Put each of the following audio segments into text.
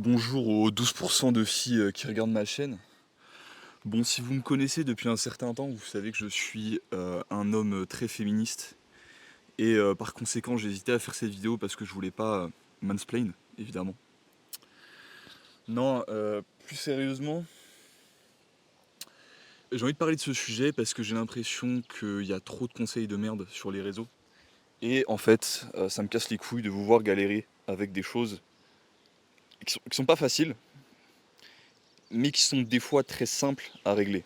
Bonjour aux 12% de filles qui regardent ma chaîne. Bon, si vous me connaissez depuis un certain temps, vous savez que je suis un homme très féministe. Et par conséquent, j'ai hésité à faire cette vidéo parce que je voulais pas mansplain, évidemment. Non, plus sérieusement, j'ai envie de parler de ce sujet parce que j'ai l'impression qu'il y a trop de conseils de merde sur les réseaux. Et en fait, ça me casse les couilles de vous voir galérer avec des choses qui sont pas faciles, mais qui sont des fois très simples à régler.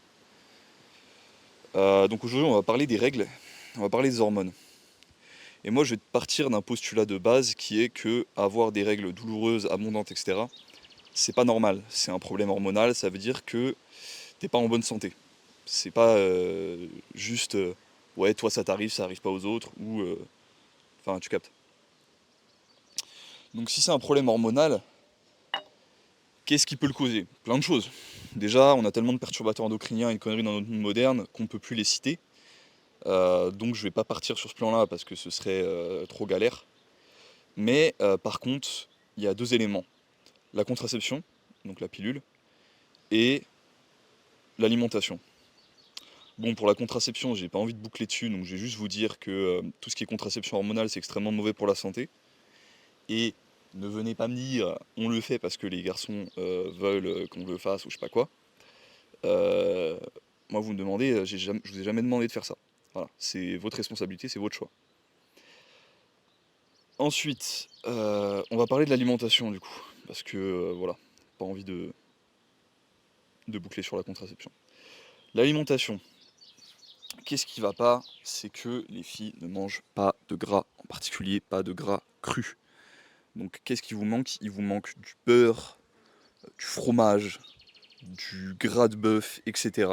Donc aujourd'hui, on va parler des règles, on va parler des hormones. Et moi, je vais partir d'un postulat de base qui est que avoir des règles douloureuses, abondantes, etc., c'est pas normal. C'est un problème hormonal, ça veut dire que t'es pas en bonne santé. C'est pas juste ouais, toi ça arrive pas aux autres, ou enfin, tu captes. Donc, si c'est un problème hormonal, qu'est-ce qui peut le causer? Plein de choses. Déjà, on a tellement de perturbateurs endocriniens et de conneries dans notre monde moderne qu'on peut plus les citer. Donc je vais pas partir sur ce plan-là parce que ce serait trop galère. Mais par contre, il y a deux éléments. La contraception, donc la pilule, et l'alimentation. Bon, pour la contraception, j'ai pas envie de boucler dessus, donc je vais juste vous dire que tout ce qui est contraception hormonale, c'est extrêmement mauvais pour la santé. Et ne venez pas me dire, on le fait parce que les garçons veulent qu'on le fasse ou je sais pas quoi. Euh, Moi, vous me demandez, je vous ai jamais demandé de faire ça. Voilà, c'est votre responsabilité, c'est votre choix. Ensuite, on va parler de l'alimentation du coup, parce que voilà, pas envie de boucler sur la contraception. L'alimentation, qu'est-ce qui va pas? C'est que les filles ne mangent pas de gras, en particulier pas de gras cru. Donc qu'est-ce qui vous manque? Il vous manque du beurre, du fromage, du gras de bœuf, etc.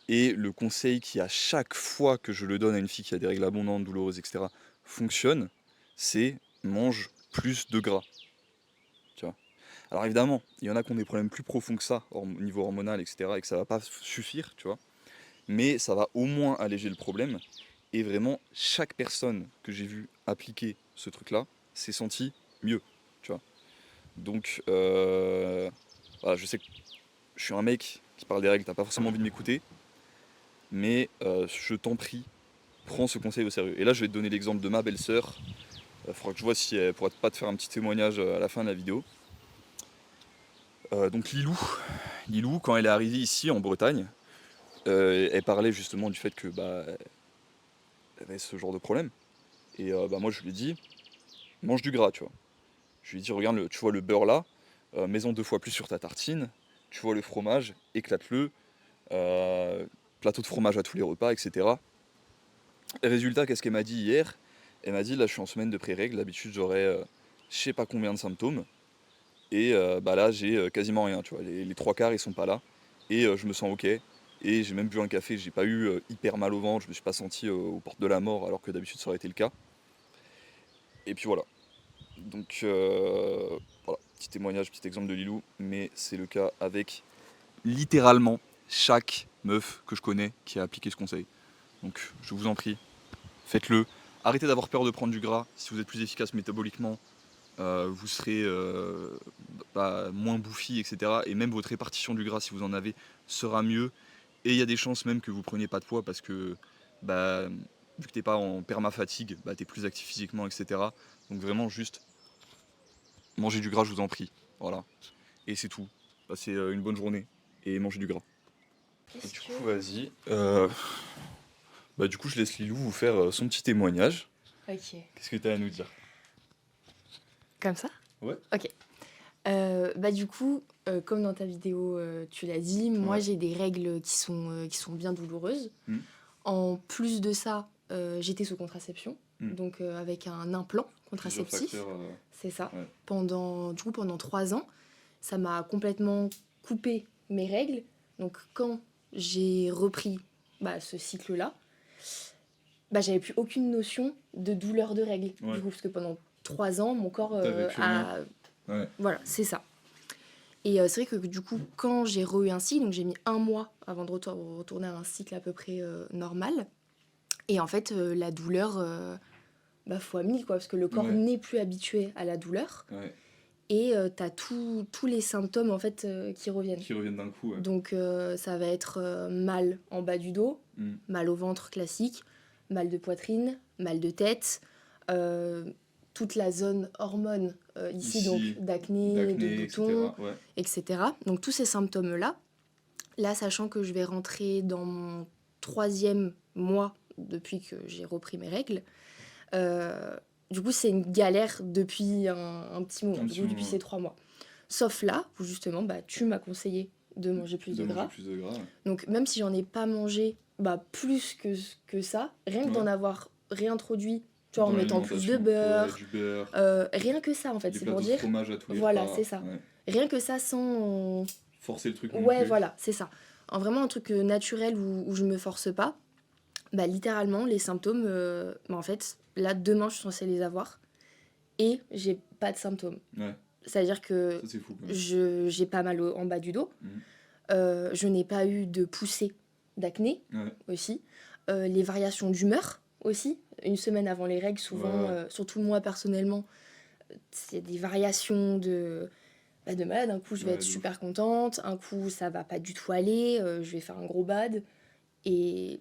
Et le conseil qui, à chaque fois que je le donne à une fille qui a des règles abondantes, douloureuses, etc., fonctionne, c'est mange plus de gras. Tu vois. Alors évidemment, il y en a qui ont des problèmes plus profonds que ça, au niveau hormonal, etc., et que ça va pas suffire, tu vois. Mais ça va au moins alléger le problème. Et vraiment, chaque personne que j'ai vu appliquer ce truc-là s'est senti mieux, tu vois. Donc, voilà, je sais que je suis un mec qui parle des règles, t'as pas forcément envie de m'écouter, mais je t'en prie, prends ce conseil au sérieux. Et là, je vais te donner l'exemple de ma belle-sœur. Il faudra que je vois si elle pourra pas te faire un petit témoignage à la fin de la vidéo. Donc Lilou, quand elle est arrivée ici en Bretagne, elle parlait justement du fait que bah, elle avait ce genre de problème. Et bah, moi, je lui ai dit, mange du gras, tu vois. Je lui ai dit, regarde, tu vois le beurre là, mets-en 2 fois plus sur ta tartine. Tu vois le fromage, éclate-le. euh, Plateau de fromage à tous les repas, etc. Et résultat, qu'est-ce qu'elle m'a dit hier? Elle m'a dit, là, je suis en semaine de pré-règle. D'habitude, j'aurais je sais pas combien de symptômes. Et bah là, j'ai quasiment rien, tu vois. Les trois quarts, ils sont pas là. Et je me sens ok. Et j'ai même bu un café, j'ai pas eu hyper mal au ventre, je me suis pas senti aux portes de la mort, alors que d'habitude ça aurait été le cas. Et puis voilà. Donc voilà, petit témoignage, petit exemple de Lilou, mais c'est le cas avec littéralement chaque meuf que je connais qui a appliqué ce conseil. Donc je vous en prie, faites-le. Arrêtez d'avoir peur de prendre du gras. Si vous êtes plus efficace métaboliquement, vous serez bah, moins bouffi, etc. Et même votre répartition du gras, si vous en avez, sera mieux. Et il y a des chances même que vous preniez pas de poids parce que bah, vu que t'es pas en perma-fatigue, bah, t'es plus actif physiquement, etc. Donc vraiment juste mangez du gras, je vous en prie. Voilà. Et c'est tout. Passez une bonne journée et mangez du gras. Du coup, vas-y. Bah, du coup, je laisse Lilou vous faire son petit témoignage. Ok. Qu'est-ce que tu as à nous dire? Comme ça? Ouais. Ok. Bah du coup, comme dans ta vidéo, tu l'as dit, moi Ouais. j'ai des règles qui sont bien douloureuses. Hmm. En plus de ça, j'étais sous contraception, Hmm. donc avec un implant Plusieurs contraceptif, facteurs. c'est ça. Ouais. Pendant 3 ans, ça m'a complètement coupé mes règles. Donc quand j'ai repris ce cycle-là, j'avais plus aucune notion de douleur de règles. Ouais. Du coup, parce que pendant 3 ans, mon corps T'avais plus rien. a... Ouais. Voilà, c'est ça. Et c'est vrai que du coup, quand j'ai eu un cycle, donc j'ai mis 1 mois avant de retourner à un cycle à peu près normal. Et en fait, la douleur, fois 1000, quoi, parce que le corps Ouais. n'est plus habitué à la douleur. Ouais. et t'as tous les symptômes en fait qui reviennent. Qui reviennent d'un coup, ouais. Donc ça va être mal en bas du dos, mal au ventre classique, mal de poitrine, mal de tête, euh, toute la zone hormones ici, donc d'acné, de boutons, etc. Donc tous ces symptômes-là, là sachant que je vais rentrer dans mon 3e mois depuis que j'ai repris mes règles, du coup c'est une galère depuis un petit moment, depuis ces 3 mois. Sauf là, où justement, tu m'as conseillé de manger plus de gras. Donc même si j'en ai pas mangé plus que ça, rien que d'en avoir réintroduit, tu vois, en mettant plus de beurre, du beurre, rien que ça en fait, des c'est plateaux pour de dire. fromage à tous les Voilà, repas, c'est ça. ouais. Rien que ça sans Forcer le truc non ouais, plus. voilà, c'est ça. Vraiment un truc naturel où je me force pas. Littéralement, les symptômes, en fait, là, demain, je suis censée les avoir. Et j'ai pas de symptômes. Ouais. C'est-à-dire que Ça, c'est fou, quand même. j'ai pas mal en bas du dos. Je n'ai pas eu de poussée d'acné aussi. Les variations d'humeur aussi. Une semaine avant les règles, souvent, surtout moi personnellement, c'est des variations de malade. Un coup, je vais être super contente. Un coup, ça va pas du tout aller. Je vais faire un gros bad. Et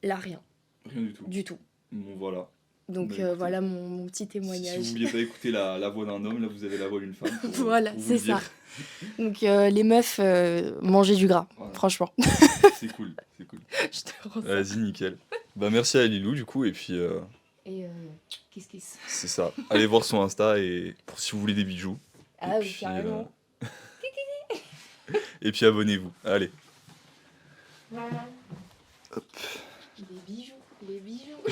là, rien. Rien du tout. Du tout. Bon, voilà. Donc voilà mon petit témoignage. Si vous vouliez pas écouter la voix d'un homme, là vous avez la voix d'une femme. Voilà, c'est ça. Donc les meufs, mangez du gras, franchement. C'est cool, c'est cool. Je te rends ça. Vas-y, nickel. Merci à Lilou du coup, et puis... Kiss. C'est ça. Allez voir son Insta et pour si vous voulez des bijoux. Ah oui, carrément. Et puis abonnez-vous. Allez. Hop. Les bijoux.